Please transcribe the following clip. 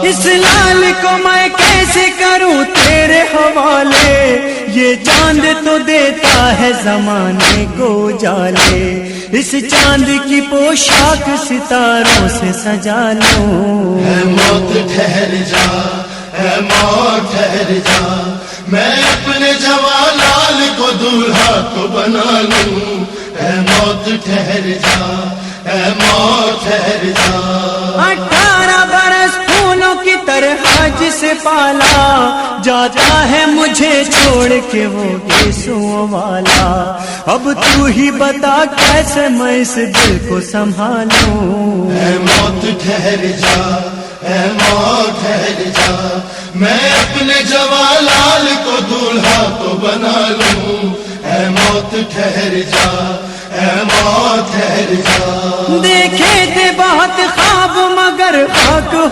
اس لال کو میں کیسے کروں تیرے حوالے، یہ چاند تو دیتا ہے زمانے کو جالے، اس چاند کی پوشاک ستاروں سے سجا لوں۔ اے موت ٹھہر جا، اے موت ٹھہر جا، میں اپنے جوان لال کو دولہا تو بنا لوں۔ اے موت ٹھہر جا، اے موت ٹھہر جا۔ 18 برس پھولوں کی طرح جسے پالا، جاتا ہے مجھے چھوڑ کے وہ گیسوں والا، اب تو ہی بتا کیسے میں اس دل کو سنبھالوں۔ اے موت ٹھہر جا، اے موت ٹھہر جا، میں اپنے جوان لال کو دولہا تو بنا لوں۔ اے موت ٹھہر جا، اے موت ٹھہر جا۔ دیکھے تھے بہت خواب مگر خاک